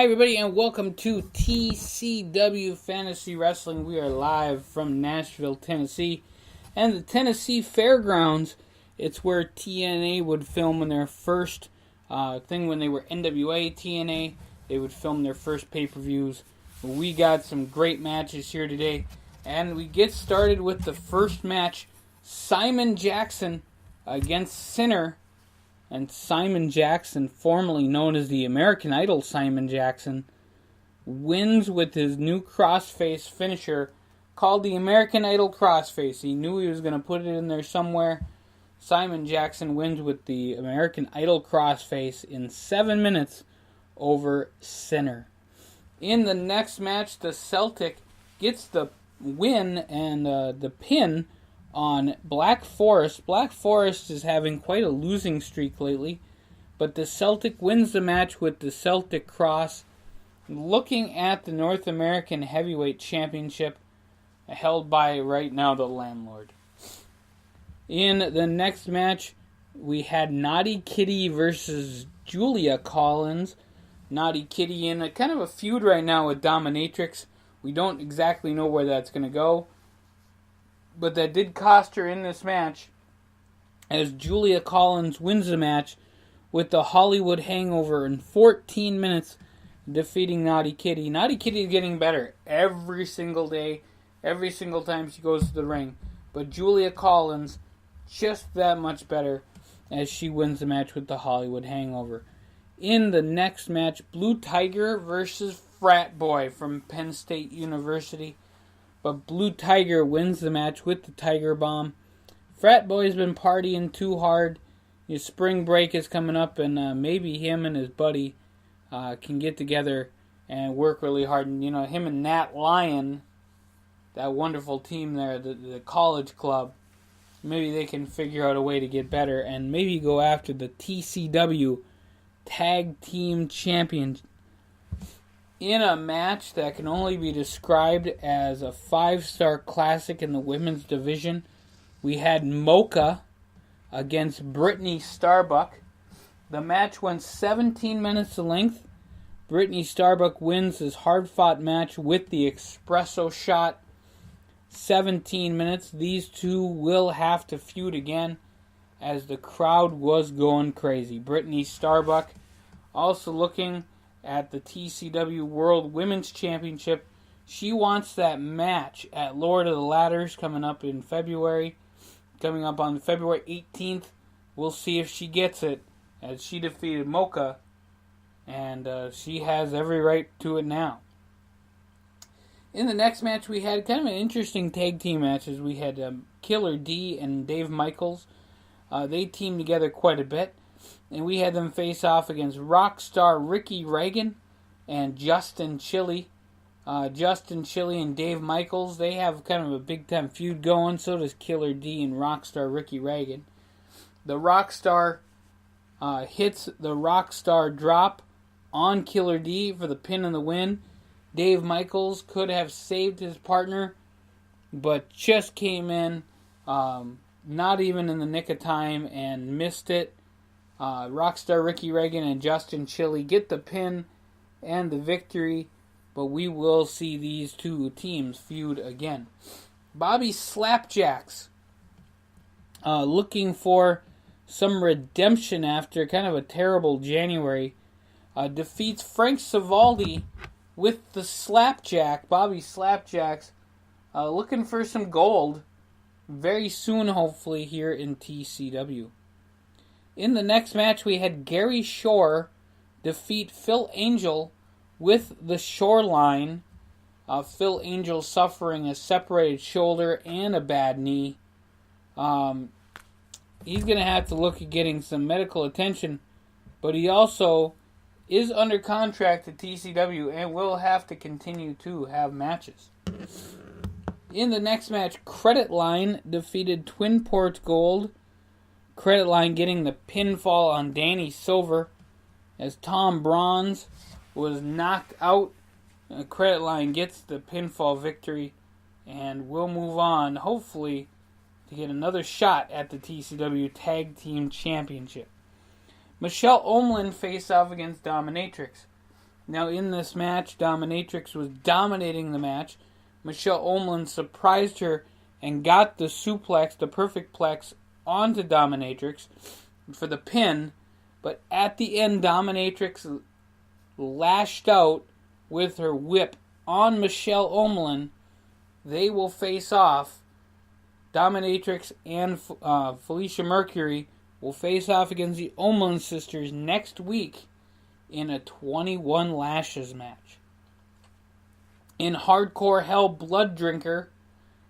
Hi, everybody, and welcome to TCW Fantasy Wrestling. We are live from Nashville, Tennessee, and the Tennessee Fairgrounds. It's where TNA would film in their first thing when they were NWA TNA. They would film their first pay-per-views. We got some great matches here today, and we get started with the first match, Simon Jackson against Sinner. And Simon Jackson, formerly known as the American Idol Simon Jackson, wins with his new crossface finisher called the American Idol Crossface. He knew he was going to put it in there somewhere. Simon Jackson wins with the American Idol Crossface in 7 minutes over Sinner. In the next match, the Celtic gets the win and the pin on Black Forest. Black Forest is having quite a losing streak lately, but the Celtic wins the match with the Celtic Cross. Looking at the North American Heavyweight Championship held by, right now, the Landlord. In the next match, we had Naughty Kitty versus Julia Collins. Naughty Kitty in a kind of a feud right now with Dominatrix. We don't exactly know where that's going to go, but that did cost her in this match, as Julia Collins wins the match with the Hollywood Hangover in 14 minutes, defeating Naughty Kitty. Naughty Kitty is getting better every single day, every single time she goes to the ring. But Julia Collins, just that much better, as she wins the match with the Hollywood Hangover. In the next match, Blue Tiger versus Frat Boy from Penn State University. But Blue Tiger wins the match with the Tiger Bomb. Frat Boy's been partying too hard. His spring break is coming up, and maybe him and his buddy can get together and work really hard. And, him and Nat Lyon, that wonderful team there, the college club, maybe they can figure out a way to get better and maybe go after the TCW Tag Team Champion. In a match that can only be described as a 5-star classic in the women's division, we had Mocha against Brittany Starbuck. The match went 17 minutes in length. Brittany Starbuck wins this hard-fought match with the espresso shot. 17 minutes. These two will have to feud again, as the crowd was going crazy. Brittany Starbuck also looking at the TCW World Women's Championship. She wants that match at Lord of the Ladders coming up in February. Coming up on February 18th. We'll see if she gets it, as she defeated Mocha, and she has every right to it now. In the next match, we had kind of an interesting tag team matches. We had Killer D and Dave Michaels. They teamed together quite a bit. And we had them face off against Rockstar Ricky Reagan and Justin Chili. Justin Chili and Dave Michaels, they have kind of a big-time feud going. So does Killer D and Rockstar Ricky Reagan. The Rockstar hits the Rockstar drop on Killer D for the pin and the win. Dave Michaels could have saved his partner, but just came in, not even in the nick of time, and missed it. Rockstar Ricky Reagan and Justin Chili get the pin and the victory, but we will see these two teams feud again. Bobby Slapjacks, looking for some redemption after kind of a terrible January, defeats Frank Savaldi with the Slapjack. Bobby Slapjacks looking for some gold very soon, hopefully, here in TCW. In the next match, we had Gary Shore defeat Phil Angel with the Shoreline. Phil Angel suffering a separated shoulder and a bad knee. He's going to have to look at getting some medical attention, but he also is under contract to TCW and will have to continue to have matches. In the next match, Credit Line defeated Twin Ports Gold. Credit Line getting the pinfall on Danny Silver as Tom Bronze was knocked out. Credit Line gets the pinfall victory, and we'll move on, hopefully, to get another shot at the TCW Tag Team Championship. Michelle Omlin faced off against Dominatrix. Now, in this match, Dominatrix was dominating the match. Michelle Omlin surprised her and got the suplex, the perfect plex, onto Dominatrix for the pin. But at the end, Dominatrix lashed out with her whip on Michelle Omlin. They will face off. Dominatrix and Felicia Mercury will face off against the Omlin sisters next week in a 21 Lashes match. In Hardcore Hell, Blood Drinker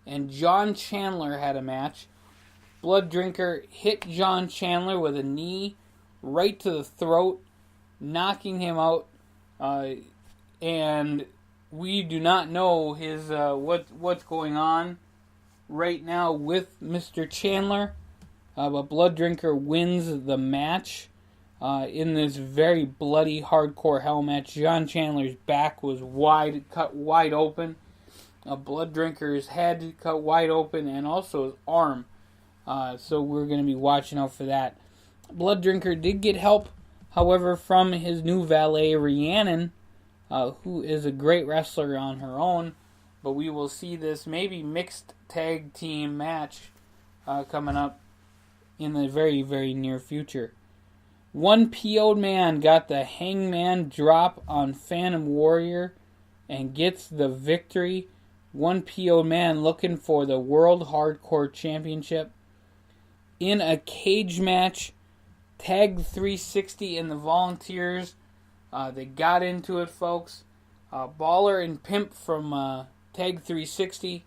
and John Chandler had a match. Blood Drinker hit John Chandler with a knee right to the throat, knocking him out. And we do not know his what's going on right now with Mr. Chandler. But Blood Drinker wins the match in this very bloody Hardcore Hell match. John Chandler's back was cut wide open. Blood Drinker's head cut wide open, and also his arm. So we're going to be watching out for that. Blood Drinker did get help, however, from his new valet, Rhiannon, who is a great wrestler on her own. But we will see this maybe mixed tag team match coming up in the very, very near future. One PO'd man got the Hangman drop on Phantom Warrior and gets the victory. One PO'd man looking for the World Hardcore Championship. In a cage match, Tag 360 and the Volunteers, they got into it, folks. Baller and Pimp from Tag 360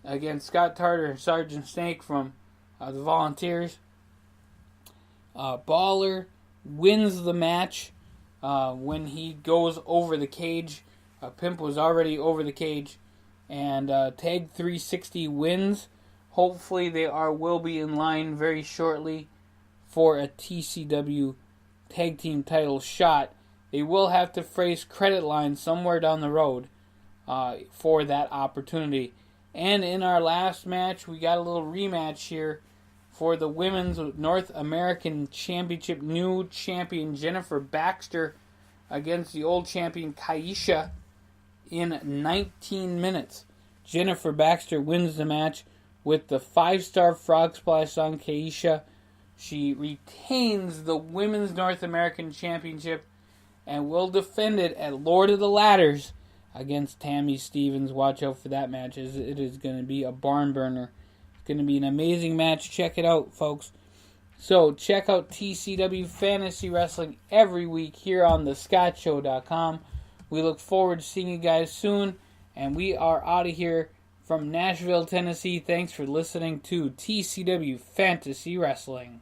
against Scott Tarter and Sergeant Snake from the Volunteers. Baller wins the match when he goes over the cage. Pimp was already over the cage. And Tag 360 wins. Hopefully they will be in line very shortly for a TCW Tag Team title shot. They will have to face credit line somewhere down the road for that opportunity. And in our last match, we got a little rematch here for the Women's North American Championship. New champion Jennifer Baxter against the old champion Kaisha in 19 minutes. Jennifer Baxter wins the match with the 5-star frog splash on Kaisha. She retains the Women's North American Championship and will defend it at Lord of the Ladders against Tammy Stevens. Watch out for that match, as it is going to be a barn burner. It's going to be an amazing match. Check it out, folks. So check out TCW Fantasy Wrestling every week here on thescottshow.com. We look forward to seeing you guys soon, and we are out of here from Nashville, Tennessee. Thanks for listening to TCW Fantasy Wrestling.